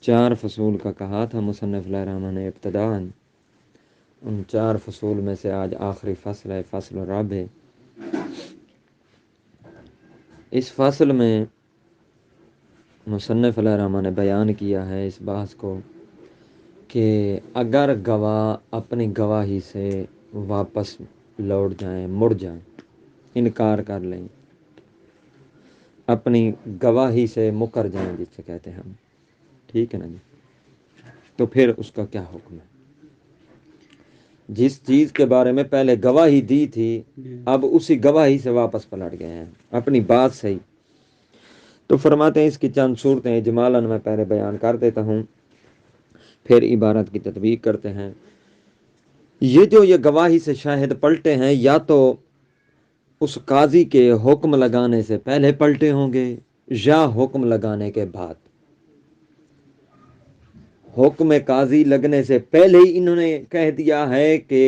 4 فصول کا کہا تھا مصنف علیہ الرحمٰن نے ابتداءً، ان 4 فصول میں سے آج آخری فصل ہے، فصل رابع۔ اس فصل میں مصنف علیہ الرحمٰن نے بیان کیا ہے اس بحث کو کہ اگر گواہ اپنی گواہی سے واپس لوٹ جائیں، مڑ جائیں، انکار کر لیں، اپنی گواہی سے مکر جائیں جس سے کہتے ہیں ہم، ٹھیک ہے نا جی، تو پھر اس کا کیا حکم ہے؟ جس چیز کے بارے میں پہلے گواہی دی تھی اب اسی گواہی سے واپس پلٹ گئے ہیں اپنی بات سے ہی، تو فرماتے ہیں اس کی چند صورتیں اجمالاً میں پہلے بیان کر دیتا ہوں، پھر عبارت کی تطبیق کرتے ہیں۔ یہ گواہی سے شاہد پلٹے ہیں یا تو اس قاضی کے حکم لگانے سے پہلے پلٹے ہوں گے یا حکم لگانے کے بعد۔ حکم قاضی لگنے سے پہلے ہی انہوں نے کہہ دیا ہے کہ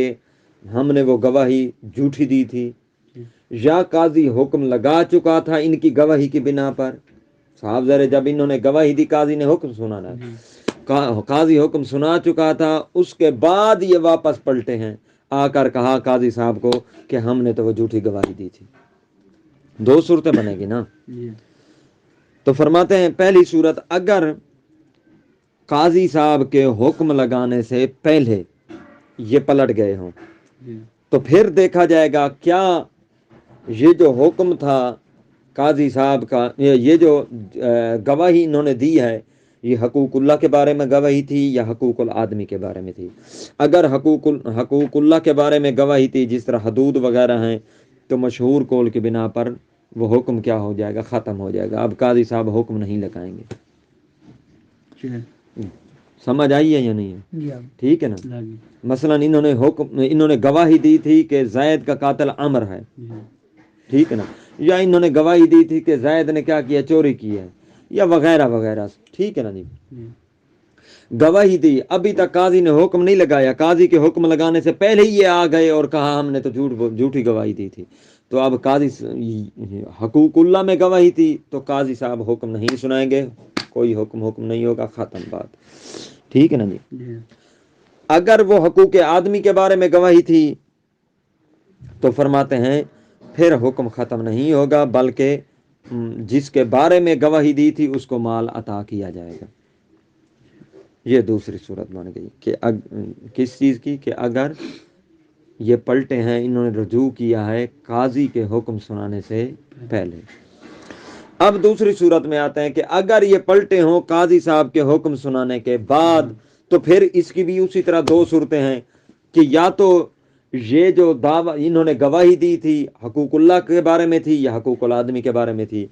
ہم نے وہ گواہی جھوٹی دی تھی، یا قاضی حکم لگا چکا تھا ان کی گواہی کی بنا پر۔ صاحب ذرا جب انہوں نے گواہی دی قاضی نے حکم سنا نا، قاضی حکم سنا چکا تھا، اس کے بعد یہ واپس پلٹے ہیں، آ کر کہا قاضی صاحب کو کہ ہم نے تو وہ جھوٹی گواہی دی تھی۔ 2 صورتیں بنے گی نا۔ تو فرماتے ہیں پہلی صورت، اگر قاضی صاحب کے حکم لگانے سے پہلے یہ پلٹ گئے ہوں تو پھر دیکھا جائے گا کیا یہ جو حکم تھا قاضی صاحب کا، یہ جو گواہی انہوں نے دی ہے، یہ حقوق اللہ کے بارے میں گواہی تھی یا حقوق الآدمی کے بارے میں تھی؟ اگر حقوق اللہ کے بارے میں گواہی تھی جس طرح حدود وغیرہ ہیں، تو مشہور قول کی بنا پر وہ حکم کیا ہو جائے گا؟ ختم ہو جائے گا، اب قاضی صاحب حکم نہیں لگائیں گے۔ سمجھ آئی ہے یا نہیں ہے؟ ٹھیک ہے نا۔ مثلا انہوں نے گواہی دی تھی کہ زید کا قاتل عمر ہے، ٹھیک ہے نا، یا انہوں نے گواہی دی تھی کہ زید نے کیا کیا؟ چوری کی ہے، یا وغیرہ وغیرہ، ٹھیک ہے نا جی۔ گواہی دی، ابھی تک قاضی نے حکم نہیں لگایا، قاضی کے حکم لگانے سے پہلے ہی یہ آ گئے اور کہا ہم نے تو جھوٹی گواہی دی تھی، تو اب قاضی حقوق اللہ میں گواہی تھی تو قاضی صاحب حکم نہیں سنائیں گے، کوئی حکم نہیں ہوگا، ختم بات، ٹھیک ہے نا جی۔ اگر وہ حقوق آدمی کے بارے میں گواہی تھی تو فرماتے ہیں پھر حکم ختم نہیں ہوگا، بلکہ جس کے بارے میں گواہی دی تھی اس کو مال عطا کیا جائے گا۔ یہ دوسری صورت بن گئی کہ کس چیز کی؟ کہ اگر یہ پلٹے ہیں، انہوں نے رجوع کیا ہے قاضی کے حکم سنانے سے پہلے۔ اب دوسری صورت میں آتے ہیں کہ اگر یہ پلٹے ہوں قاضی صاحب کے حکم سنانے کے بعد، تو پھر اس کی بھی اسی طرح 2 صورتیں ہیں کہ یا تو یہ جو دعوی انہوں نے گواہی دی تھی حقوق اللہ کے بارے میں تھی یا حقوق الآدمی کے بارے میں تھی۔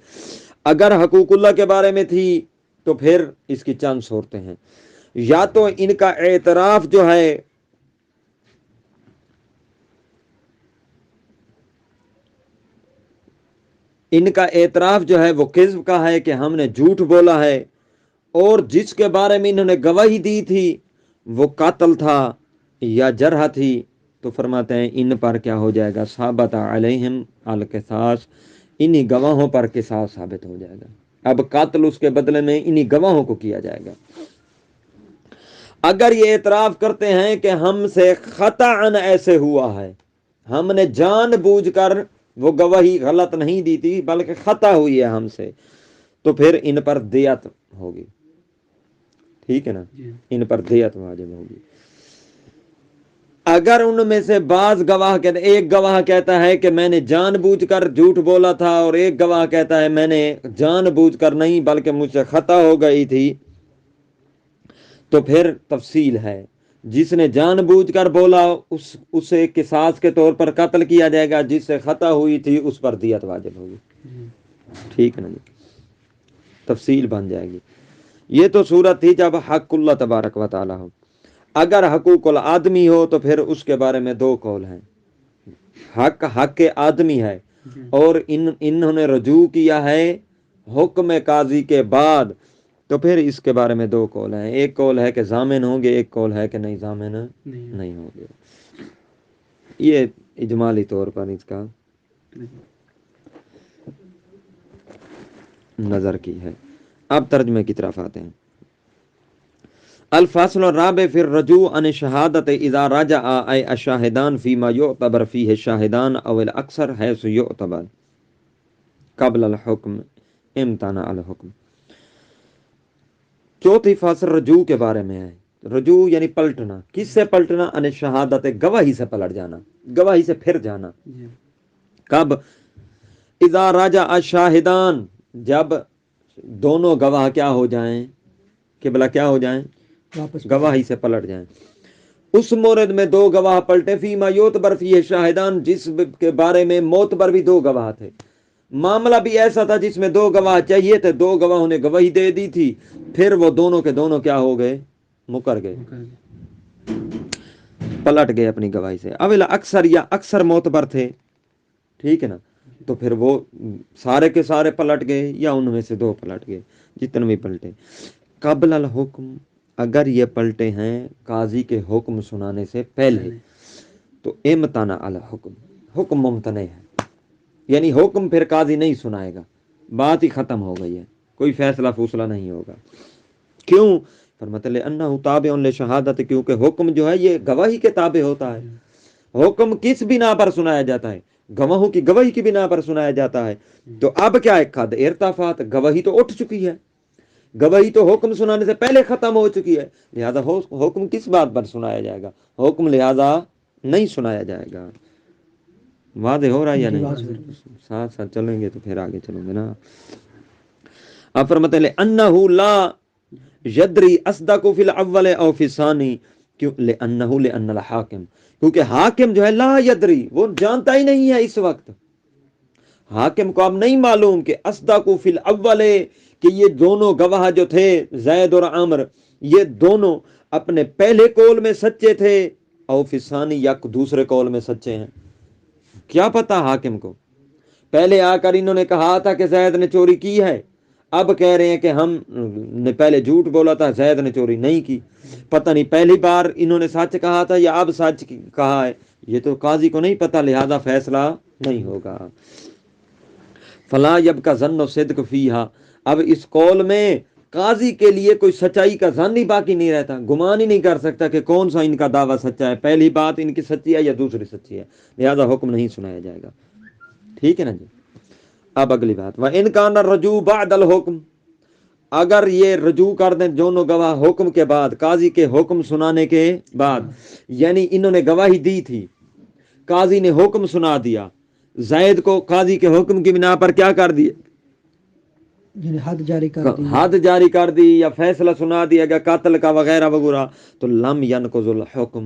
اگر حقوق اللہ کے بارے میں تھی تو پھر اس کی چند صورتیں ہیں، یا تو ان کا اعتراف جو ہے وہ کذب کا ہے کہ ہم نے جھوٹ بولا ہے، اور جس کے بارے میں انہوں نے گواہی دی تھی وہ قاتل تھا یا جرح تھی، تو فرماتے ہیں ان پر کیا ہو جائے گا؟ ثابت علیہم القصاص، انہی گواہوں پر قصاص ثابت ہو جائے گا۔ اب قاتل اس کے بدلے میں انہی گواہوں کو کیا جائے گا۔ اگر یہ اعتراف کرتے ہیں کہ ہم سے خطأً ایسے ہوا ہے، ہم نے جان بوجھ کر وہ گواہی غلط نہیں دی تھی بلکہ خطا ہوئی ہے ہم سے، تو پھر ان پر دیت ہوگی، ٹھیک ہے نا، ان پر دیت واجب ہوگی۔ اگر ان میں سے بعض گواہ کہتے، ایک گواہ کہتا ہے کہ میں نے جان بوجھ کر جھوٹ بولا تھا، اور ایک گواہ کہتا ہے میں نے جان بوجھ کر نہیں بلکہ مجھ سے خطا ہو گئی تھی، تو پھر تفصیل ہے، جس نے جان بوجھ کر بولا اسے قصاص کے طور پر قتل کیا جائے گا، جس سے خطا ہوئی تھی اس پر دیت واجب ہوگی، ٹھیک ہے نا جی، تفصیل بن جائے گی۔ یہ تو صورت تھی جب حق اللہ تبارک و تعالی ہو۔ اگر حقوق الآدمی ہو تو پھر اس کے بارے میں 2 قول ہیں، حق آدمی ہے اور انہوں نے رجوع کیا ہے حکم قاضی کے بعد، تو پھر اس کے بارے میں 2 قول ہیں، ایک قول ہے کہ ضامن ہوں گے، ایک قول ہے کہ نہیں ضامن نہیں ہوں گے۔ یہ اجمالی طور پر اس کا نظر کی ہے۔ اب ترجمے کی طرف آتے ہیں۔ الفاصل الرابع فی الرجوع عن شہادت اذا رجع ای الشاہدان فیما یعتبر فیہ الشاہدان او الاکثر حیث یعتبر قبل الحکم امتنع الحکم. چوتھی فصل رجوع کے بارے میں ہے. رجوع یعنی پلٹنا. کس سے پلٹنا؟ ان شہادت گواہی سے پلٹ جانا، گواہی سے پھر جانا. کب؟ اذا راجع الشاہدان، جب دونوں گواہ کیا ہو جائیں، قبلہ کیا ہو جائیں، گواہی سے پلٹ جائیں. اس مورد میں دو گواہ پلٹے، فیما یعتبر فیہ شاہدان، جس کے بارے میں معتبر بھی دو گواہ تھے. معاملہ بھی ایسا تھا جس میں دو گواہ چاہیے تھے، دو گواہوں نے گواہی دے دی تھی، پھر وہ دونوں کے دونوں کیا ہو گئے، مکر گئے، پلٹ گئے اپنی گواہی سے. اولا اکثر یا اکثر معتبر تھے، ٹھیک ہے نا، تو پھر وہ سارے کے سارے پلٹ گئے یا ان میں سے دو پلٹ گئے، جتنے بھی پلٹے. قبل الحکم، اگر یہ پلٹے ہیں قاضی کے حکم سنانے سے پہلے، تو امتنع الحکم، حکم ممتنع ہے، یعنی حکم پھر قاضی نہیں سنائے گا، بات ہی ختم ہو گئی ہے، کوئی فیصلہ فوصلہ نہیں ہوگا. کیوں؟ فرماتے ہیں انہ تابع لشہادت، کیونکہ حکم جو ہے یہ گواہی کے تابع ہوتا ہے. حکم کس بنا پر سنایا جاتا ہے؟ گواہوں کی گواہی کی بنا پر سنایا جاتا ہے. تو اب کیا ہے، قد ارتفعت، گواہی تو اٹھ چکی ہے، گواہی تو حکم سنانے سے پہلے ختم ہو چکی ہے، لہذا حکم کس بات پر سنایا جائے گا؟ حکم لہذا نہیں سنایا جائے گا. واضح ہو رہا ہے یا نہیں؟ ساتھ ساتھ چلیں گے تو پھر آگے چلیں گے نا. اب فرماتے ہیں انہ لا یدری اصدق فی الاول او فی الثانی، کیوں؟ لان الحاکم، کیونکہ حاکم جو ہے لا یدری، وہ جانتا ہی نہیں ہے اس وقت. حاکم کو اب نہیں معلوم کہ اصدق فی الاول، کہ یہ دونوں گواہ جو تھے زید اور عمر، یہ دونوں اپنے پہلے قول میں سچے تھے، او فی الثانی، یا دوسرے قول میں سچے ہیں. کیا پتا حاکم کو؟ پہلے آ کر انہوں نے کہا تھا کہ زید نے چوری کی ہے، اب کہہ رہے ہیں کہ ہم نے پہلے جھوٹ بولا تھا، زید نے چوری نہیں کی. پتہ نہیں پہلی بار انہوں نے سچ کہا تھا یا اب سچ کہا ہے، یہ تو قاضی کو نہیں پتا، لہذا فیصلہ نہیں ہوگا. فلا یبقی ظن صدق فیہا، اب اس قول میں قاضی کے لیے کوئی سچائی کا ظن ہی باقی نہیں رہتا، گمان ہی نہیں کر سکتا کہ کون سا ان کا دعویٰ سچا ہے، پہلی بات ان کی سچی ہے یا دوسری سچی ہے، لہذا حکم نہیں سنایا جائے گا. ٹھیک ہے نا جی. اب اگلی بات، وَإِنْ كَانَ الرَّجُوعُ بَعْدَ الْحُكْمِ، اگر یہ رجوع کر دیں دونوں گواہ حکم کے بعد، قاضی کے حکم سنانے کے بعد، یعنی انہوں نے گواہی دی تھی، قاضی نے حکم سنا دیا، زید کو قاضی کے حکم کی بنا پر کیا کر دیا، حد جاری کر دی، حد جاری کر دی یا فیصلہ سنا دیا گیا قتل کا وغیرہ وغیرہ، تو لم ينقض الحکم،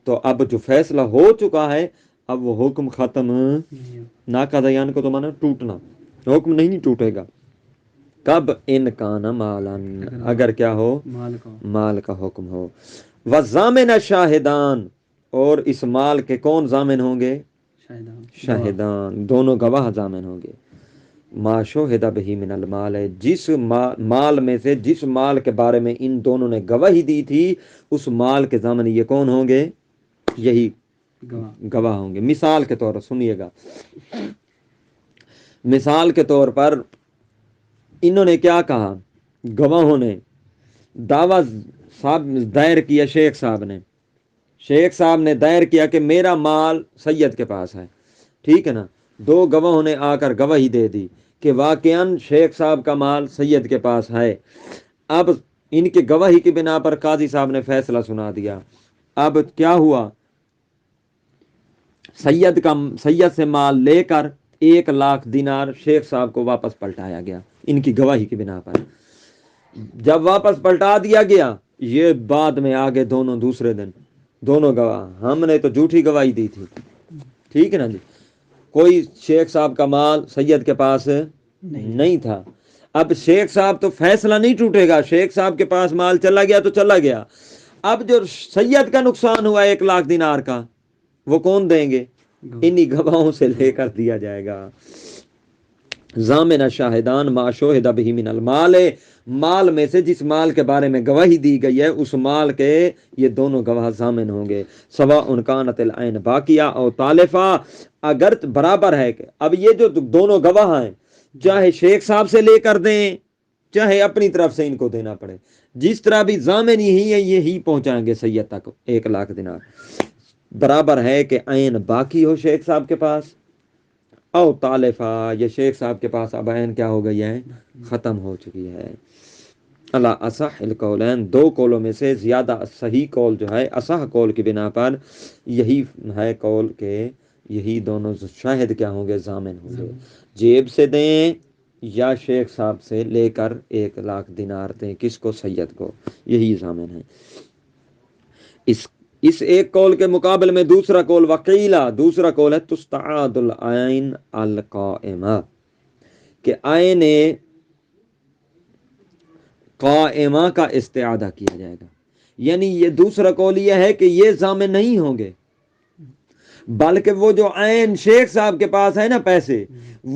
تو اب جو فیصلہ ہو چکا ہے اب وہ حکم ختم ناقض، یان کو تو مانا ٹوٹنا، حکم نہیں ٹوٹے گا. کب؟ ان کان مالن، اگر کیا ہو، مال کا حکم ہو. وضامن شاہدان، اور اس مال کے کون ضامن ہوں گے؟ شاہدان، دونوں گواہ ضامن ہوں گے. ما شہد بہ من المال، جس مال میں سے، جس مال کے بارے میں ان دونوں نے گواہی دی تھی، اس مال کے ضامن یہ کون ہوں گے؟ یہی گواہ ہوں گے. مثال کے طور پر سنیے گا، مثال کے طور پر انہوں نے کیا کہا، گواہوں نے دعویٰ دائر کیا، شیخ صاحب نے دائر کیا کہ میرا مال سید کے پاس ہے، ٹھیک ہے نا. دو گواہوں نے آ کر گواہی دے دی کہ واقعاً شیخ صاحب کا مال سید کے پاس ہے. اب ان کی گواہی کی بنا پر قاضی صاحب نے فیصلہ سنا دیا. اب کیا ہوا، سید سے مال لے کر 1,00,000 دینار شیخ صاحب کو واپس پلٹایا گیا ان کی گواہی کی بنا پر. جب واپس پلٹا دیا گیا، یہ بعد میں آگے دوسرے دن دونوں گواہ، ہم نے تو جھوٹی گواہی دی تھی، ٹھیک ہے نا جی، کوئی شیخ صاحب کا مال سید کے پاس نہیں تھا. اب شیخ صاحب تو فیصلہ نہیں ٹوٹے گا، شیخ صاحب کے پاس مال چلا گیا تو چلا گیا. اب جو سید کا نقصان ہوا 1,00,000 دینار کا، وہ کون دیں گے؟ انہی گواہوں سے لے کر دیا جائے گا. ضامن شاہدان ما شہد بہ من المال، مال میں سے جس مال کے بارے میں گواہی دی گئی ہے اس مال کے یہ دونوں گواہ ضامن ہوں گے. سواء کانت العین باقیہ او تالفہ، اگر برابر ہے کہ اب یہ جو دونوں گواہ ہیں چاہے شیخ صاحب سے لے کر دیں چاہے اپنی طرف سے ان کو دینا پڑے، جس طرح بھی ضامن یہی ہے یہی پہنچائیں گے سید تک 1,00,000 دینار، برابر ہے کہ عین باقی ہو شیخ صاحب کے پاس، او تالفہ یہ شیخ صاحب کے پاس اب عین کیا ہو گئی ہے، ختم ہو چکی ہے۔ اللہ اصح القولین، دو قولوں میں سے زیادہ صحیح قول جو ہے اصح قول کی بنا پر یہی ہے قول کہ یہی دونوں شاہد کیا ہوں گے، ضامن ہوں گے، جیب سے دیں یا شیخ صاحب سے لے کر 1,00,000 دینار دیں، کس کو، سید کو، یہی ضامن ہے۔ اس ایک قول کے مقابل میں دوسرا قول وقیلہ، دوسرا قول ہے تستعاد العین القائمہ، کہ عین قائمہ کا استعادہ کیا جائے گا، یعنی یہ دوسرا قول یہ ہے کہ یہ ضامن نہیں ہوں گے، بلکہ وہ جو عین شیخ صاحب کے پاس ہے نا پیسے،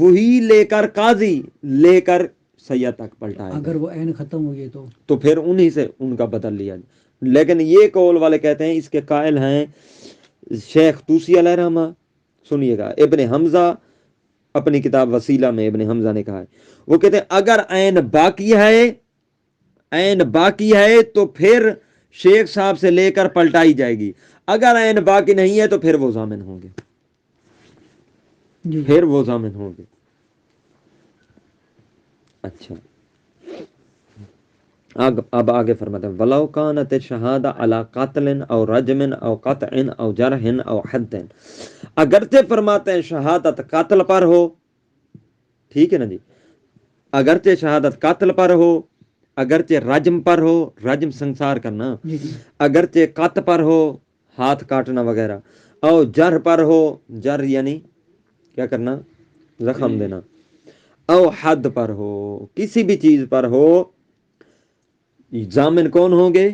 وہی لے کر قاضی لے کر سید تک پلٹائے گا، اگر وہ عین ختم ہو گئی تو پھر انہی سے ان کا بدل لیا جائے۔ لیکن یہ قول والے کہتے ہیں، اس کے قائل ہیں شیخ طوسی علیہ رحمہ، سنیے گا، ابن حمزہ اپنی کتاب وسیلہ میں ابن حمزہ نے کہا ہے، وہ کہتے ہیں اگر عین باقی ہے تو پھر شیخ صاحب سے لے کر پلٹائی جائے گی، اگر عین باقی نہیں ہے تو پھر وہ ضامن ہوں گے، جی پھر وہ ضامن ہوں گے۔ اچھا اب آگے فرماتے ہیں وَلَوْ كَانَتِ الشَّهَادَةُ عَلَى قَتْلٍ أَوْ رَجْمٍ أَوْ قَطْعٍ أَوْ جَرْحٍ أَوْ حَدٍّ، اگرچہ فرماتے ہیں شہادت قتل پر ہو، ٹھیک ہے نا جی، اگرچہ شہادت قتل پر ہو، اگرچہ رجم پر ہو، رجم سنسار کرنا، جی اگرچہ قط پر ہو، ہاتھ کاٹنا وغیرہ، او جرح پر ہو، جر یعنی کیا کرنا، زخم دینا، او حد پر ہو، کسی بھی چیز پر ہو، ضامن کون ہوں گے،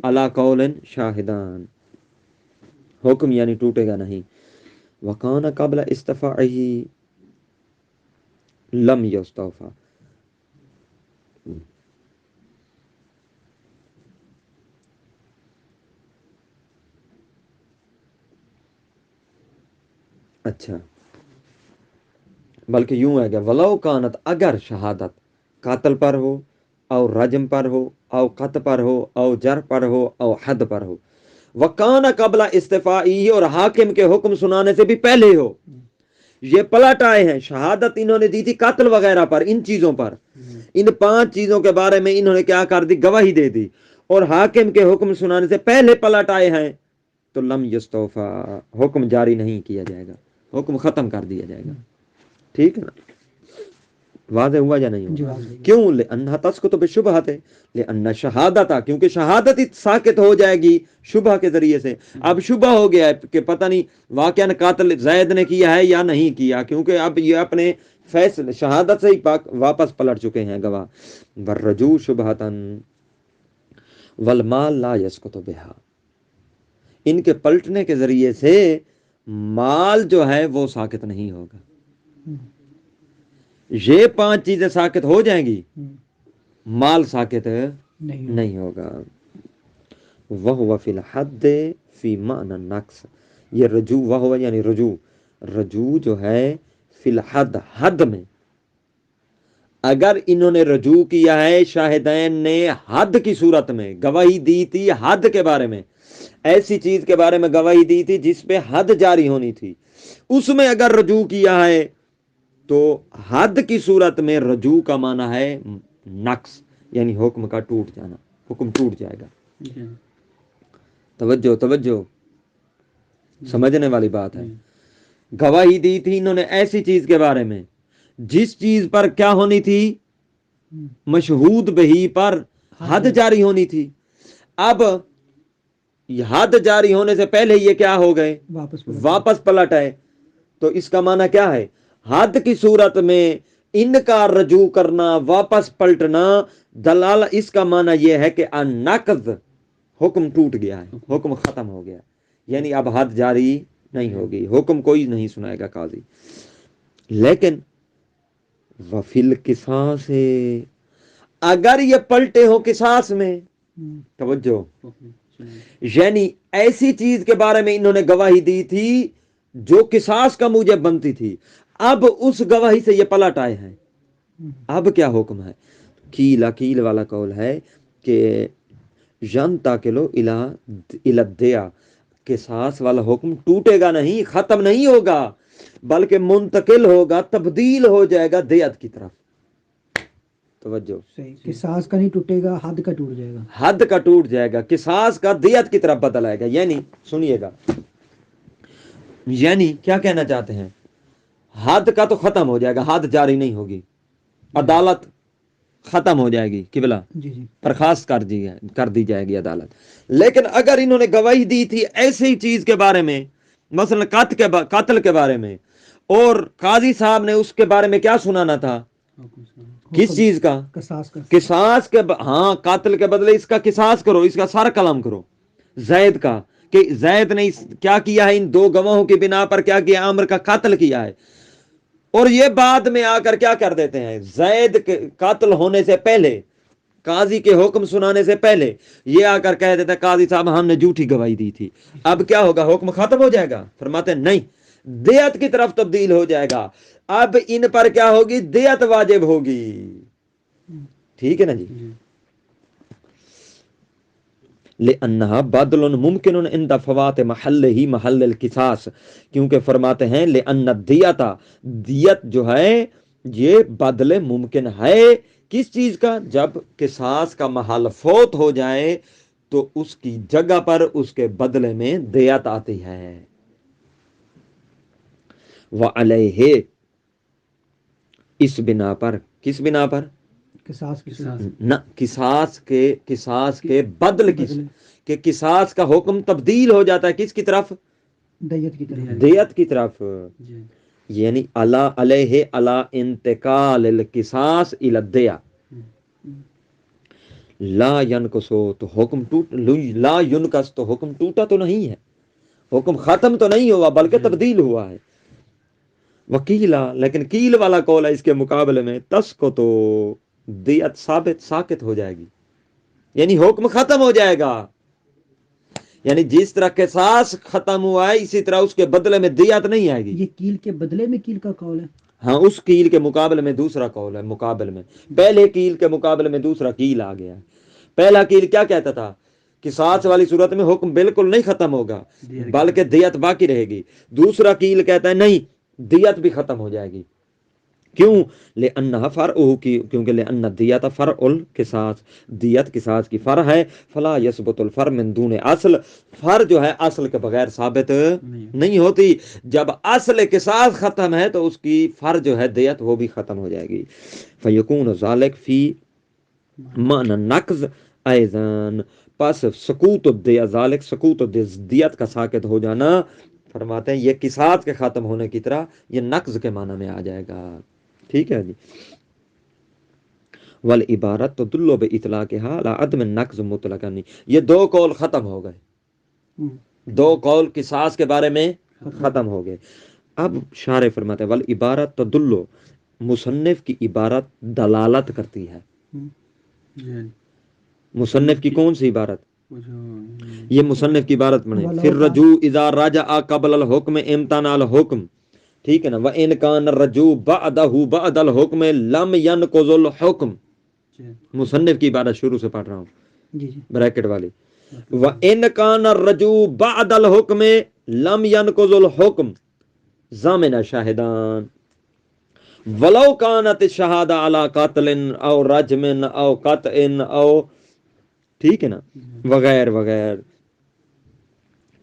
علی قول شاہدان، حکم یعنی ٹوٹے گا نہیں، وکان قبل استفاعہ لم یستوفا، اچھا بلکہ یوں ہے کہ ولو کانت، اگر شہادت قاتل پر ہو، او رجم پر ہو، او قط پر ہو، او جر پر ہو، او حد پر ہو، وکان قبل استفاعی، اور حاکم کے حکم سنانے سے بھی پہلے ہو، یہ پلٹ آئے ہیں، شہادت انہوں نے دی تھی قتل وغیرہ پر، ان چیزوں پر، ان 5 چیزوں کے بارے میں انہوں نے کیا کر دی، گواہی دے دی، اور حاکم کے حکم سنانے سے پہلے پلٹ آئے ہیں، تو لم یستوفا، حکم جاری نہیں کیا جائے گا، حکم ختم کر دیا جائے گا، ٹھیک ہے نا، واضح ہوا یا نہیں ہوا؟ کیوں؟ لأنہا تسقط بشبہۃ، لأن شہادت، کیونکہ شہادت ساقط ہو جائے گی شبہ کے ذریعے سے، اب شبہ ہو گیا ہے کہ پتہ نہیں واقعاً قاتل زید نے کیا ہے یا نہیں کیا، کیونکہ اب یہ اپنے فیصلے شہادت سے ہی واپس پلٹ چکے ہیں گواہ، والرجوع شبہۃ والمال لا یسقط بہا، ان کے پلٹنے کے ذریعے سے مال جو ہے وہ ساقط نہیں ہوگا، یہ 5 چیزیں ساقط ہو جائیں گی، مال ساقط نہیں ہوگا، وَهُوَ فِي الْحَدِّ فِي مَعْنَى النَّقْصِ، یہ رجوع، وہو یعنی رجوع جو ہے فی الحد، حد میں، اگر انہوں نے رجوع کیا ہے، شاہدین نے حد کی صورت میں گواہی دی تھی، حد کے بارے میں، ایسی چیز کے بارے میں گواہی دی تھی جس پہ حد جاری ہونی تھی، اس میں اگر رجوع کیا ہے تو حد کی صورت میں رجوع کا معنی ہے نقص، یعنی حکم کا ٹوٹ جانا، حکم ٹوٹ جائے گا، توجہ سمجھنے والی بات ہے، گواہی دی تھی انہوں نے ایسی چیز کے بارے میں جس چیز پر کیا ہونی تھی، مشہود بہی پر حد جاری ہونی تھی، اب حد جاری ہونے سے پہلے یہ کیا ہو گئے، واپس پلٹ آئے، تو اس کا معنی کیا ہے، حد کی صورت میں انکار، رجوع کرنا، واپس پلٹنا، دلال، اس کا معنی یہ ہے کہ النقض، حکم ٹوٹ گیا ہے، حکم ختم ہو گیا، یعنی اب حد جاری نہیں ہوگی، حکم کوئی نہیں سنائے گا قاضی، لیکن وفی القصاص، اگر یہ پلٹے ہو قصاص میں، توجہ، یعنی ایسی چیز کے بارے میں انہوں نے گواہی دی تھی جو قصاص کا موجب بنتی تھی، اب اس گواہی سے یہ پلٹ آئے ہیں، اب کیا حکم ہے، کیل والا قول ہے کہ ینتقل الی الدیہ، قصاص والا حکم ٹوٹے گا نہیں، ختم نہیں ہوگا، بلکہ منتقل ہوگا، تبدیل ہو جائے گا دیت کی طرف. توجہ، صحیح، قصاص کا نہیں ٹوٹے گا، حد کا ٹوٹ جائے گا. حد کا ٹوٹ جائے گا، قصاص کا دیت کی طرف بدل آئے گا. یعنی سنیے گا، یعنی کیا کہنا چاہتے ہیں؟ حد کا تو ختم ہو جائے گا، حد جاری نہیں ہوگی، عدالت ختم ہو جائے گی، قبلہ جی جی برخاست کر دی جائے گی عدالت. لیکن اگر انہوں نے گواہی دی تھی ایسی چیز کے بارے میں، مثلا قتل کے بارے میں، اور قاضی صاحب نے اس کے بارے میں کیا سنانا تھا؟ کس چیز کا؟ قصاص کا. قصاص کے ہاں، قاتل کے بدلے اس کا قصاص کرو، اس کا سر قلم کرو، زید کا، کہ زید نے کیا کیا ہے، ان دو گواہوں کی بنا پر کیا کیا، عامر کا قتل کیا ہے. اور یہ بعد میں آ کر کیا کر دیتے ہیں، زید کے قتل ہونے سے پہلے، قاضی کے حکم سنانے سے پہلے یہ آ کر کہہ دیتا ہے قاضی صاحب ہم نے جھوٹی گواہی دی تھی. اب کیا ہوگا، حکم ختم ہو جائے گا؟ فرماتے ہیں نہیں، دیت کی طرف تبدیل ہو جائے گا. اب ان پر کیا ہوگی، دیت واجب ہوگی. ٹھیک ہے نا جی. لأنها بدل ممکن عند فوات محلہ محل القصاص، کیونکہ فرماتے ہیں لأن الدیت، دیت جو ہے یہ بدل ممکن ہے کس چیز کا؟ جب قصاص کا محل فوت ہو جائے تو اس کی جگہ پر اس کے بدلے میں دیت آتی ہے. وعلیہ، اس بنا پر، کس بنا پر؟ قصاص کی صورت. نہ، قصاص کے بدل کہ قصاص کا حکم تبدیل ہو جاتا ہے کس کی طرف؟ دیت کی طرف. دیت کی طرف. یعنی علیہ علی انتقال القصاص الی الدیہ. لا ینقصو، تو حکم لا ینقص، تو حکم ٹوٹا تو نہیں ہے، حکم ختم تو نہیں ہوا بلکہ تبدیل ہوا ہے. وکیلا، لیکن کیل والا قول ہے اس کے مقابلے میں، تسقط، دیت ساقط ہو جائے گی، یعنی حکم ختم ہو جائے گا. یعنی جس طرح قصاص ختم ہوا ہے اسی طرح اس کے بدلے میں دیت نہیں آئے گی. یہ کیل کے بدلے میں کیل کا قول ہے. ہاں، اس کیل کے مقابلے میں دوسرا قول ہے، مقابل میں پہلے کیل کے مقابلے میں دوسرا کیل آ گیا. پہلا کیل کیا کہتا تھا، قصاص والی صورت میں حکم بالکل نہیں ختم ہوگا بلکہ دیت باقی رہے گی. دوسرا کیل کہتا ہے نہیں، دیت بھی ختم ہو جائے گی. کیوں؟ لأنها فرع، کیونکہ لأن الدیت فرع القصاص، دیت قصاص کی فرع ہے. فلا یثبت الفرع من دون اصل، فرع جو ہے اصل کے بغیر ثابت نہیں ہوتی. جب اصل قصاص ختم ہے تو اس کی فرع جو ہے دیت وہ بھی ختم ہو جائے گی. فیکون ذالک فی معنی نقض ایضاً، پس سقوط الدیہ، ذالک سقوط دیت کا ساقط ہو جانا، فرماتے ہیں یہ قصاص کے ختم ہونے کی طرح یہ نقض کے معنی میں آ جائے گا. ٹھیک ہے جی. والعبارت تدل باطلاقها على عدم النقض مطلقا، یہ دو قول ختم ہو گئے، دو قول قصاص کے بارے میں ختم ہو گئے. اب شارح فرماتے ہیں والعبارت تدل، مصنف کی عبارت دلالت کرتی ہے. مصنف کی کون سی عبارت؟ یہ مصنف کی عبارت بنے، پھر رجوع اذا رجع قبل الحکم امتنع الحکم. ٹھیک ہے نا. وَإِنْ كَانَ الرَّجُوعُ بَعْدَهُ بَعْدَ الْحُكْمِ لَمْ يَنْقُضِ الْحُكْمَ. مصنف کی عبارت شروع سے پڑھ رہا ہوں، بریکٹ والی. وَإِنْ كَانَ الرَّجُوعُ بَعْدَ الْحُكْمِ لَمْ يَنْقُضِ الْحُكْمَ ضَامِنَ شَاهِدَانِ وَلَوْ كَانَتِ الشَّهَادَةُ عَلَى قَتْلٍ أَوْ رَجْمٍ أَوْ قَطْعٍ أَوْ، ٹھیک ہے نا، وغیر وغیر.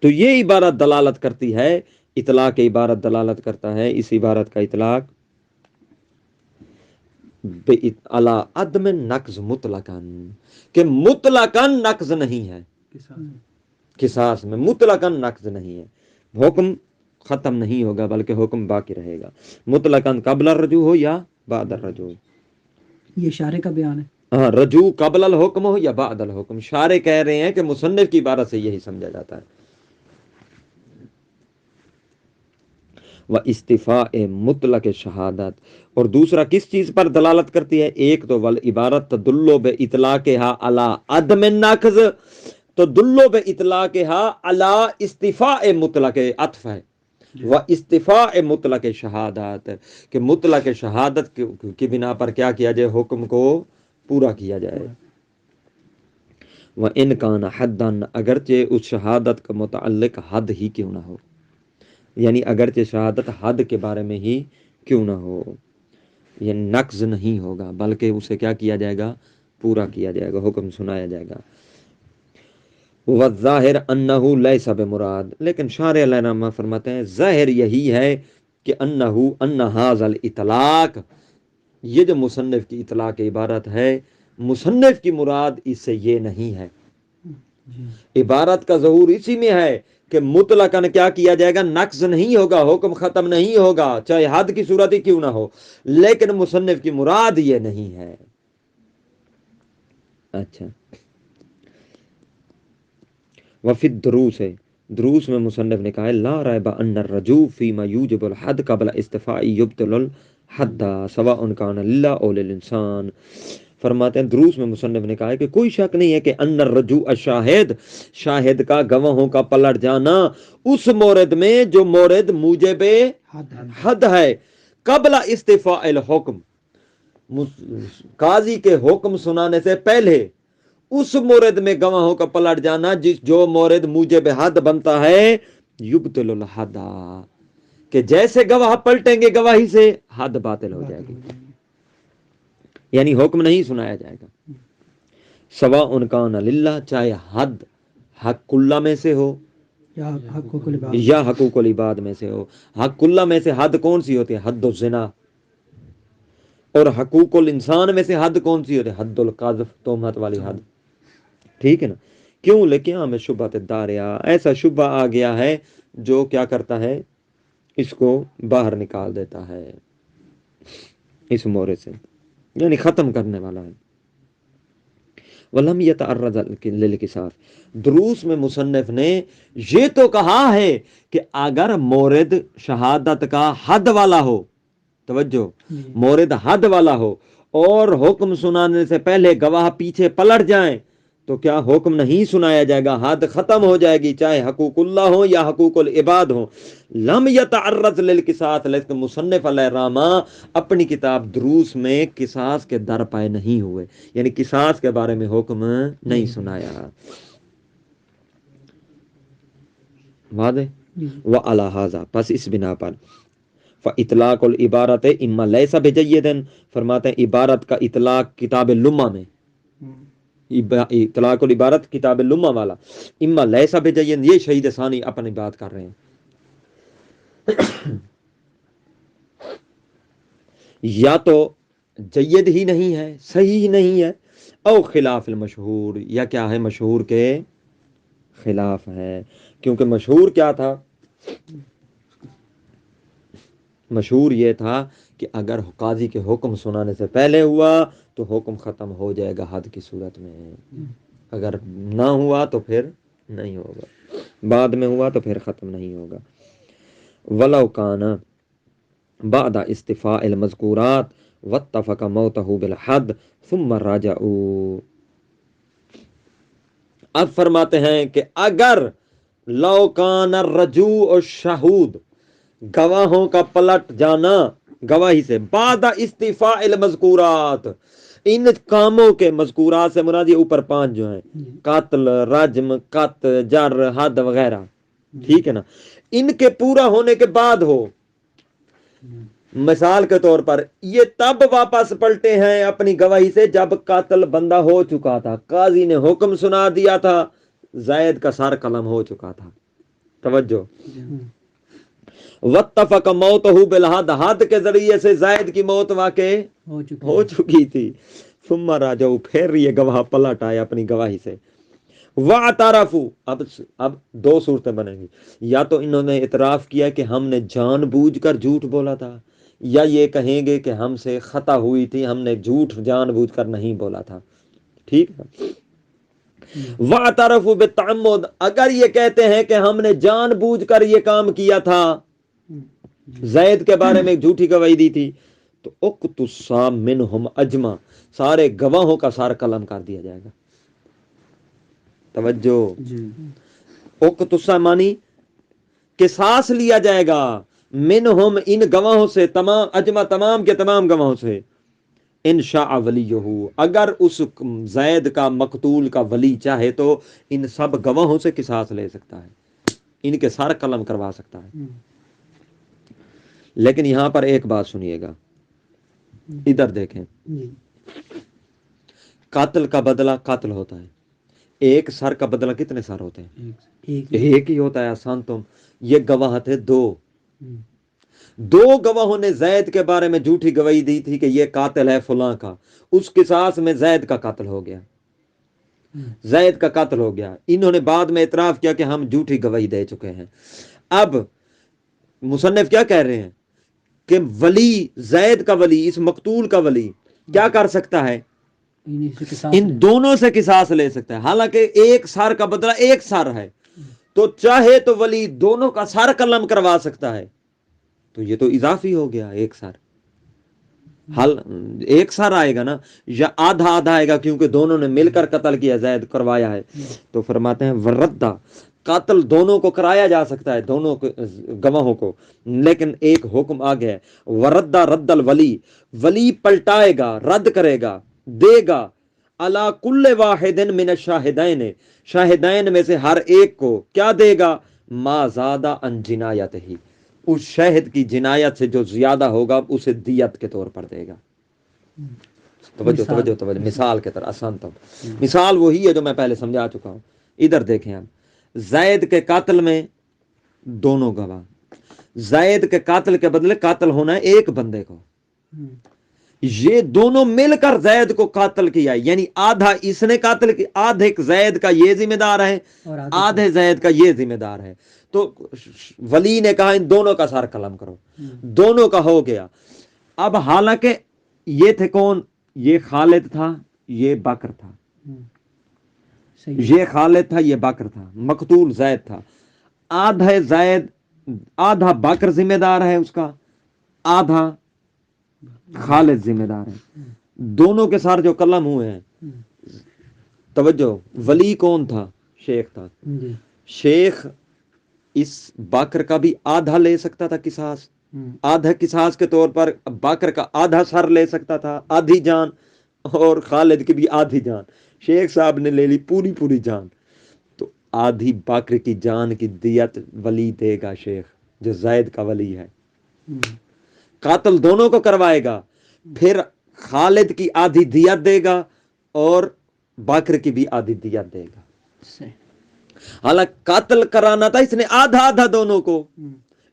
تو یہ عبارت دلالت کرتی ہے، اطلاق عبارت دلالت کرتا ہے، اس عبارت کا اطلاق علی عدم نقض مطلقاً، کہ مطلقاً نقض نہیں ہے قصاص میں، مطلقاً نقض نہیں ہے، حکم ختم نہیں ہوگا بلکہ حکم باقی رہے گا، مطلقاً قبل الرجوع ہو یا بعد الرجوع. یہ شارح کا بیان ہے. ہاں، رجوع قبل الحکم ہو یا بعد الحکم. شارح کہہ رہے ہیں کہ مصنف کی عبارت سے یہی سمجھا جاتا ہے. و استفاء مطلق شہادت، اور دوسرا کس چیز پر دلالت کرتی ہے؟ ایک تو والعبارت تدل باطلاقها علی عدم النقض، تدل باطلاقها علی استفاء مطلق، عطف ہے. و استفاء مطلق شہادت، کہ مطلق شہادت کی بنا پر کیا کیا جائے، حکم کو پورا کیا جائے. وَإِنْ كَانَ حَدًّا اگرچہ اس شہادت کا متعلق حد ہی کیوں نہ ہو، یعنی اگرچہ شہادت حد کے بارے میں ہی کیوں نہ ہو، یہ نقض نہیں ہوگا بلکہ اسے کیا کیا جائے گا، پورا کیا جائے گا، حکم سنایا جائے گا. وَالظَّاهِرْ أَنَّهُ لَيْسَ بِمُراد، لیکن شارح علیہ الرحمہ فرماتے ہیں ظاہر یہی ہے کہ أَنَّ هَذَا الْإِطْلَاق، یہ جو مصنف کی اطلاق عبارت ہے، مصنف کی مراد اس سے یہ نہیں ہے. عبارت کا ظہور اسی میں ہے کہ مطلقاً کیا کیا جائے گا، نقض نہیں ہوگا، حکم ختم نہیں ہوگا چاہے حد کی صورت ہی کیوں نہ ہو، لیکن مصنف کی مراد یہ نہیں ہے. اچھا، وفی الدروس ہے، دروس میں مصنف نے کہا ہے لا ریب ان الرجوع فیما یوجب الحد قبل استفاء یبطل الحد سواء کان للہ او للانسان. فرماتے ہیں دروس میں مصنف نے کہا ہے کہ کوئی شک نہیں ہے کہ ان الرجوع الشاہد، شاہد کا گواہوں کا پلٹ جانا اس مورد میں جو مورد موجب حد ہے، قبل استفاء الحکم، قاضی کے حکم سنانے سے پہلے اس مورد میں گواہوں کا پلٹ جانا جو مورد موجب حد بنتا ہے، یبطل الحد، کہ جیسے گواہ پلٹیں گے گواہی سے حد باطل ہو جائے گی، یعنی حکم نہیں سنایا جائے گا. سواء کان للہ، چاہے حد حق اللہ میں سے ہو یا حقوق العباد، یا حقوق العباد میں سے ہو. حق اللہ میں سے حد کون سی ہوتی ہے، حد الزنا، اور حقوق الانسان میں سے حد کون سی ہوتی ہے، حد القذف، تہمت والی حد. ٹھیک ہے نا. کیوں؟ لیکن ہمیں شبہ داریا، ایسا شبہ آ گیا ہے جو کیا کرتا ہے، اس کو باہر نکال دیتا ہے اس مورے سے، یعنی ختم کرنے والا ہے. وَلَمْ يَتَعَرَّضَ لِلْقِصَاصِ، دروس میں مصنف نے یہ تو کہا ہے کہ اگر مورد شہادت کا حد والا ہو، توجہ، مورد حد والا ہو اور حکم سنانے سے پہلے گواہ پیچھے پلٹ جائیں تو کیا حکم نہیں سنایا جائے گا، حد ختم ہو جائے گی، چاہے حقوق اللہ ہو یا حقوق العباد ہو. لم یتعرض للقصاص، لیکن مصنف علیہ الرحمہ اپنی کتاب دروس میں قصاص کے در پائے نہیں ہوئے، یعنی قصاص کے بارے میں حکم نہیں سنایا. واضح؟ وعلی ھذا، پس اس بنا پر فاطلاق العبارت اما لیس بجید، فرماتے ہیں عبارت کا اطلاق کتاب لمہ میں، اطلاق العبارت کتاب لمہ والا، اما لیس بجید، یہ شہید ثانی اپنی بات کر رہے ہیں، یا تو جید ہی نہیں ہے، صحیح نہیں ہے، او خلاف المشہور، یا کیا ہے، مشہور کے خلاف ہے. کیونکہ مشہور کیا تھا، مشہور یہ تھا کہ اگر قاضی کے حکم سنانے سے پہلے ہوا تو حکم ختم ہو جائے گا حد کی صورت میں، اگر نہ ہوا تو پھر نہیں ہوگا، بعد میں ہوا تو پھر ختم نہیں ہوگا. ولو کان بعد استفاء المذکورات واتفق موتہ بالحد ثم راجعوا. اب فرماتے ہیں کہ اگر لو کان الرجوع الشہود، گواہوں کا پلٹ جانا گواہی سے، بعد استفاء المذکورات، ان کاموں کے مذکورات سے مراد یہ اوپر 5 جو ہیں، قتل، رجم، قطع، جر، حد وغیرہ، ٹھیک ہے نا، ان کے پورا ہونے کے بعد ہو، مثال کے طور پر یہ تب واپس پلٹے ہیں اپنی گواہی سے جب قاتل بندہ ہو چکا تھا، قاضی نے حکم سنا دیا تھا، زید کا سر قلم ہو چکا تھا، توجہ، واتفق موتہ بالحد، حد کے ذریعے سے زید کی موت واقع ہو چکی تھی، ثم راجعوا، پھر یہ گواہ پلٹ آئے اپنی گواہی سے، واعترفوا، اب 2 صورتیں بنیں گی، یا تو انہوں نے اعتراف کیا کہ ہم نے جان بوجھ کر جھوٹ بولا تھا، یا یہ کہیں گے کہ ہم سے خطا ہوئی تھی، ہم نے جھوٹ جان بوجھ کر نہیں بولا تھا، ٹھیک ہے. واعترفوا بالتعمد، اگر یہ کہتے ہیں کہ ہم نے جان بوجھ کر یہ کام کیا تھا، زید کے بارے میں ایک جھوٹی گواہی دی تھی، تو اقتصا منہم اجمع، سارے گواہوں کا سر قلم کر دیا جائے گا. توجہ، اقتصا مانی قصاص لیا جائے گا، منہم ان گواہوں سے، تمام اجمع، تمام کے تمام گواہوں سے، انشاء ولیہ، اگر اس زید کا مقتول کا ولی چاہے تو ان سب گواہوں سے قصاص لے سکتا ہے، ان کے سر قلم کروا سکتا ہے۔ لیکن یہاں پر ایک بات سنیے گا، ادھر دیکھیں، جی قاتل کا بدلہ قاتل ہوتا ہے، ایک سر کا بدلہ کتنے سر ہوتے ہیں؟ ایک ایک ہی ہوتا ہے۔ آسان تم، یہ گواہ تھے دو گواہوں نے زید کے بارے میں جھوٹی گواہی دی تھی کہ یہ قاتل ہے فلاں کا، اس قصاص میں زید کا قاتل ہو گیا، زید کا قاتل ہو گیا، انہوں نے بعد میں اعتراف کیا کہ ہم جھوٹی گواہی دے چکے ہیں۔ اب مصنف کیا کہہ رہے ہیں کہ ولی، زید کا ولی، اس مقتول کا ولی کیا کر سکتا ہے؟ ان دونوں سے قصاص لے سکتا ہے، حالانکہ ایک سر کا بدلہ ایک سر ہے، تو چاہے تو ولی دونوں کا سر قلم کروا سکتا ہے، تو یہ تو اضافی ہو گیا ایک سر، حل ایک سر آئے گا نا، یا آدھا آدھا آئے گا، کیونکہ دونوں نے مل کر قتل کیا، زید کروایا ہے۔ تو فرماتے ہیں وردہ، قاتل دونوں کو کرایا جا سکتا ہے، دونوں گواہوں کو، لیکن ایک حکم آ گیا ہے، وردہ رد الولی، ولی پلٹائے گا، رد کرے گا، دے گا، علی کل واحد من الشاہدین، شاہدین میں سے ہر ایک کو کیا دے گا؟ ما زادہ ان جنایت ہی، اس شہد کی جنایت سے جو زیادہ ہوگا اسے دیت کے طور پر دے گا۔ توجہ مثال کے طرح آسان تو مثال وہی ہے جو میں پہلے سمجھا چکا ہوں۔ ادھر دیکھیں آپ، زید کے قاتل میں دونوں گواہ، زید کے قاتل کے بدلے قاتل ہونا ہے ایک بندے کو، یہ دونوں مل کر زید کو قاتل کیا، یعنی آدھا اس نے قاتل کیا، آدھے زید کا یہ ذمہ دار ہے، آدھے زید کا یہ ذمہ دار ہے۔ تو ولی نے کہا ان دونوں کا سر قلم کرو، دونوں کا ہو گیا۔ اب حالانکہ یہ تھے کون؟ یہ خالد تھا، یہ بکر تھا، یہ خالد تھا، یہ بکر تھا، مقتول زید تھا، آدھا زید، آدھا بکر ذمہ دار ہے اس کا، آدھا خالد ذمہ دار ہے، دونوں کے سر جو قلم ہوئے ہیں۔ توجہ، ولی کون تھا؟ شیخ تھا، شیخ اس باکر کا بھی آدھا لے سکتا تھا قصاص، آدھا قصاص کے طور پر باکر کا آدھا سر لے سکتا تھا، آدھی جان، اور خالد کی بھی آدھی جان، شیخ صاحب نے لے لی پوری جان، تو آدھی باکر کی جان کی دیت ولی دے گا، شیخ جو زید کا ولی ہے، قاتل دونوں کو کروائے گا، پھر خالد کی آدھی دیت دے گا اور باکر کی بھی آدھی دیت دے گا۔ حالانکہ قاتل کرانا تھا اس نے آدھا آدھا دونوں کو،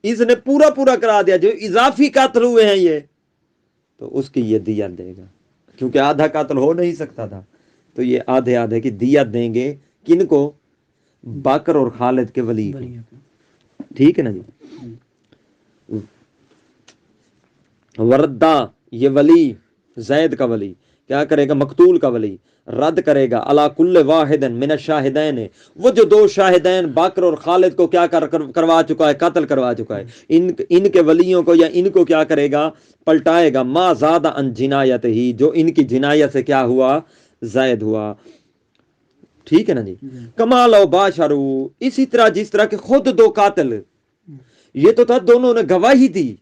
اس نے پورا کرا دیا، جو اضافی قاتل ہوئے ہیں یہ، تو اس کی یہ دیت دے گا، کیونکہ آدھا قاتل ہو نہیں سکتا تھا، تو یہ آدھے آدھے کی دیت دیں گے، کن کو؟ باکر اور خالد کے ولی کو۔ ٹھیک ہے نا جی؟ وردہ، یہ ولی، زید کا ولی کیا کرے گا؟ مقتول کا ولی رد کرے گا، علی کل واحد من الشاہدین، وہ جو دو شاہدین باکر اور خالد کو کیا کروا چکا ہے؟ قتل کروا چکا ہے، ان کے ولیوں کو یا ان کو کیا کرے گا؟ پلٹائے گا، ما زادہ ان جنایت ہی، جو ان کی جنایت سے کیا ہوا؟ زائد ہوا۔ ٹھیک ہے نا جی؟ کمال و باشرو، اسی طرح جس طرح کہ خود دو قاتل، یہ تو تھا دونوں نے گواہی دی،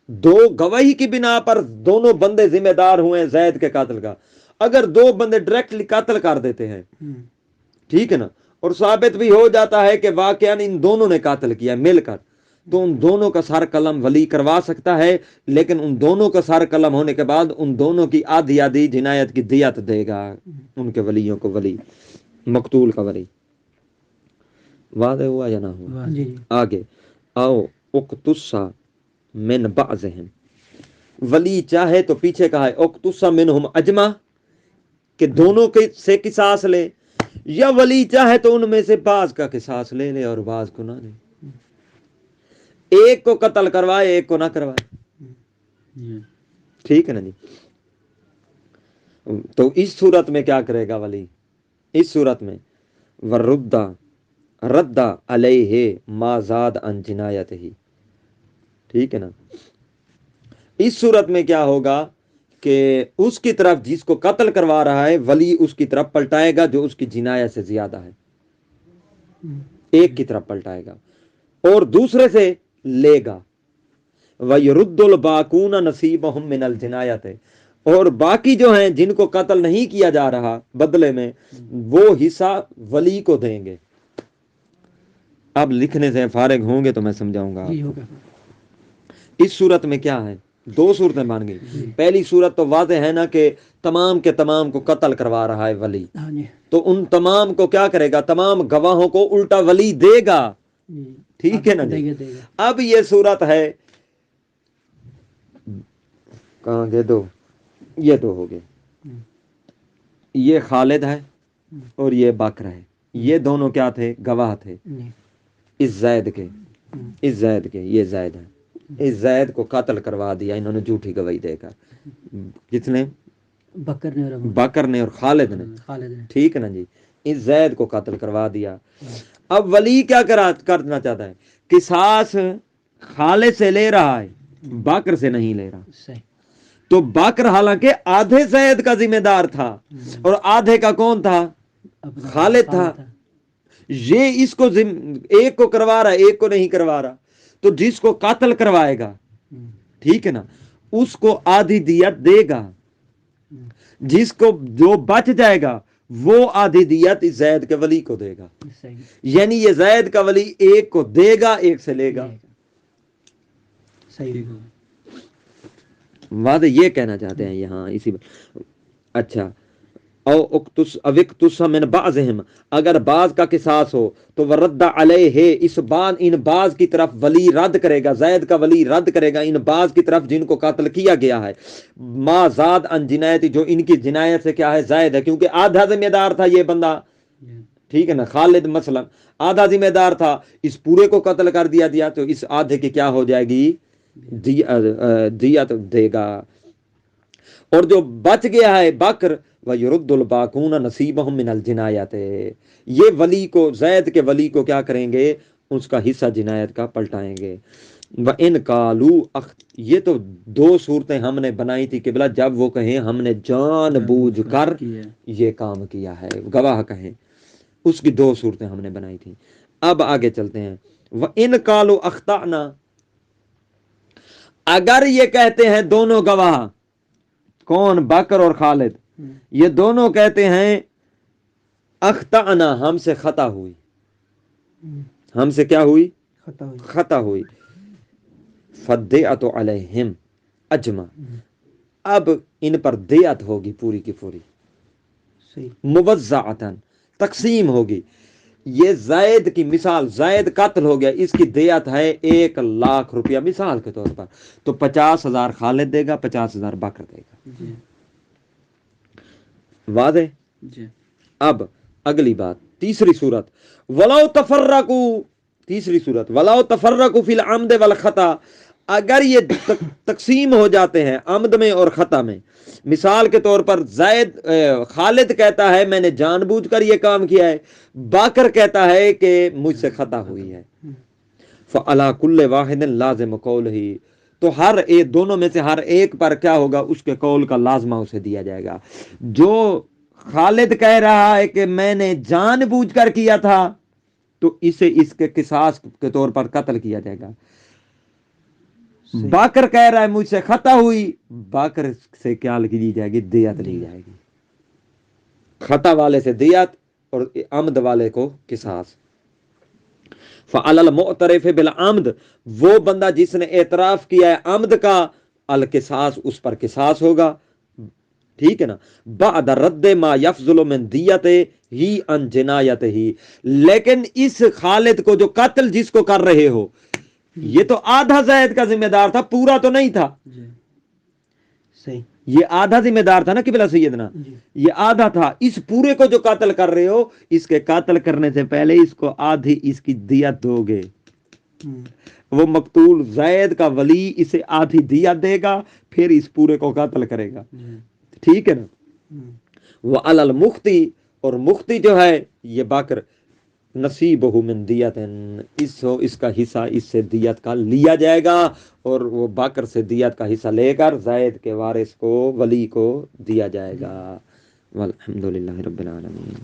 دو گواہی کی بنا پر دونوں بندے ذمہ دار ہوئے ہیں زید کے قاتل کا۔ اگر دو بندے ڈائریکٹلی قتل کر دیتے ہیں، ٹھیک ہے نا، اور ثابت بھی ہو جاتا ہے کہ واقعاً ان دونوں نے قاتل کیا مل کر، تو ان دونوں کا سر قلم ولی کروا سکتا ہے، لیکن ان دونوں کا سر قلم ہونے کے بعد ان دونوں کی آدھی آدھی جنایت کی دیت دے گا ان کے ولیوں کو، ولی مقتول کا ولی۔ واضح ہوا یا نہ ہوا؟ آگے آؤ، اقتصا من بعضہم، ولی چاہے تو پیچھے کہا ہے اقتصا منہم اجمع، کہ دونوں سے قصاص لے، یا ولی چاہے تو ان میں سے بعض کا قصاص لے لے اور بعض کو نہ لے، ایک کو قتل کروائے ایک کو نہ کروائے۔ ٹھیک ہے نا جی؟ تو اس صورت میں کیا کرے گا ولی؟ اس صورت میں رد علیہ ما زاد عن جنایت ہی، ٹھیک ہے نا؟ اس صورت میں کیا ہوگا کہ اس کی طرف جس کو قتل کروا رہا ہے ولی اس کی طرف پلٹائے گا جو اس کی جنایت سے زیادہ ہے، ایک کی طرف پلٹائے گا اور دوسرے سے لے گا۔ وَيُرُدُّ الْبَاقُونَ نَصِيبَهُم مِّنَ الْجِنَایَةِ، اور باقی جو ہیں جن کو قتل نہیں کیا جا رہا بدلے میں وہ حصہ ولی کو دیں گے. اب لکھنے سے فارغ ہوں گے تو میں سمجھاؤں گا. جی ہوگا. اس صورت میں کیا ہے؟ دو صورتیں بن گئی. پہلی صورت تو واضح ہے نا کہ تمام کے تمام کو قتل کروا رہا ہے ولی، ہاں جی. تو ان تمام کو کیا کرے گا؟ تمام گواہوں کو الٹا ولی دے گا. جی. ٹھیک ہے نا دے جی. گا دے گا. اب یہ صورت ہے کہاں گے؟ یہ دو ہو گئے. یہ خالد ہے اور یہ بکر ہے. یہ دونوں کیا تھے؟ گواہ تھے جی. اس زید کے. اس زید کے، یہ زید ہے. اس زید کو قتل کروا دیا انہوں نے جھوٹی گواہی دے کر. کس نے؟ بکر نے اور بکر نے اور خالد نے. خالد نے. ٹھیک ہے نا جی. اس زید کو قتل کروا دیا. اب ولی کیا کرنا چاہتا ہے؟ قصاص خالد سے لے رہا ہے، بکر سے نہیں لے رہا. صحیح. تو بکر حالانکہ آدھے زید کا ذمہ دار تھا اور آدھے کا کون تھا؟ اپنا خالد تھا. یہ اس کو ایک کو کروا رہا ہے، ایک کو نہیں کروا رہا. تو جس کو قتل کروائے گا، ٹھیک ہے نا، اس کو آدھی دیت دے گا. جس کو جو بچ جائے گا وہ آدھی دیت اس زید کے ولی کو دے گا. صحیح. یعنی یہ زید کا ولی ایک کو دے گا، ایک سے لے گا. صحیح. واضح یہ کہنا چاہتے ہیں یہاں اسی اچھا. او اوکتس من بعضہم، اگر بعض کا قصاص ہو تو ورد علیہ، اس بعض ان بعض کی طرف ولی رد کرے گا، زید کا ولی رد کرے گا ان بعض کی طرف جن کو قتل کیا گیا ہے. ما زاد ان جنایت، جو ان کی جنایت سے کیا ہے؟ زائد ہے، کیونکہ آدھا ذمہ دار تھا یہ بندہ. ٹھیک ہے نا. خالد مثلا آدھا ذمہ دار تھا، اس پورے کو قتل کر دیا تو اس آدھے کی کیا ہو جائے گی؟ دیت دے گا. اور جو بچ گیا ہے بکر، وَيُرُدُّ الْبَاقُونَ نَصِيبَهُم مِّنَ الْجِنَایَةِ، یہ ولی کو، زید کے ولی کو کیا کریں گے؟ اس کا حصہ جنایت کا پلٹائیں گے. وَإِنْ قَالُوا، یہ تو دو صورتیں ہم نے بنائی تھی قبلہ، جب وہ کہیں ہم نے جان بوجھ کر یہ کام کیا ہے، گواہ کہیں، اس کی دو صورتیں ہم نے بنائی تھی. اب آگے چلتے ہیں. وَإِنْ قَالُوا أَخْطَأْنَا، اگر یہ کہتے ہیں دونوں گواہ، کون؟ بکر اور خالد، یہ دونوں کہتے ہیں اخطأنا، ہم سے خطا ہوئی. ہم سے کیا ہوئی؟ خطا ہوئی. فالدیعۃ علیہم اجمع، اب ان پر دیعت ہوگی پوری کی پوری. موزعتاً، تقسیم ہوگی. یہ زید کی مثال، زید قتل ہو گیا، اس کی دیت ہے 1,00,000 روپیہ مثال کے طور پر. تو 50,000 خالد دے گا، 50,000 بکر دے گا. واضح؟ اب اگلی بات، تیسری صورت، ولو تفرقوا، تیسری صورت، ولو تفرقوا فی العمد والخطا، اگر یہ تقسیم ہو جاتے ہیں عمد میں اور خطا میں. مثال کے طور پر خالد کہتا ہے میں نے جان بوجھ کر یہ کام کیا ہے، باکر کہتا ہے کہ مجھ سے خطا ہوئی ہے. فعلی کل واحد لازم قولہ، تو ہر ایک، دونوں میں سے ہر ایک پر کیا ہوگا؟ اس کے قول کا لازمہ اسے دیا جائے گا. جو خالد کہہ رہا ہے کہ میں نے جان بوجھ کر کیا تھا تو اسے اس کے قصاص کے طور پر قتل کیا جائے گا. باکر کہہ رہا ہے مجھ سے خطا ہوئی، باکر سے کیا لی جائے گی؟ دیت لی جائے گی. خطا والے سے دیت اور عمد والے کو قصاص. فعلی المعترف بالعمد، وہ بندہ جس نے اعتراف کیا ہے عمد کا، القصاص، اس پر قصاص ہوگا. ٹھیک ہے نا. بعد رد ما یفضل من دیت ہی ان جنایت ہی، لیکن اس خالد کو جو قتل جس کو کر رہے ہو، یہ تو آدھا زید کا ذمہ دار تھا، پورا تو نہیں تھا. صحیح. یہ آدھا ذمہ دار تھا نا قبلہ سیدنا، یہ آدھا تھا. اس پورے کو جو قتل کر رہے ہو، اس کے قتل کرنے سے پہلے اس کو آدھی اس کی دیت دو گے. وہ مقتول زید کا ولی اسے آدھی دیت دے گا، پھر اس پورے کو قتل کرے گا. ٹھیک ہے نا. وہ المختی، اور مختی جو ہے یہ باکر، نصیبہ من دیت، اس کا حصہ اس سے دیت کا لیا جائے گا، اور وہ باکر سے دیت کا حصہ لے کر زید کے وارث کو، ولی کو دیا جائے گا. والحمدللہ رب العالمین.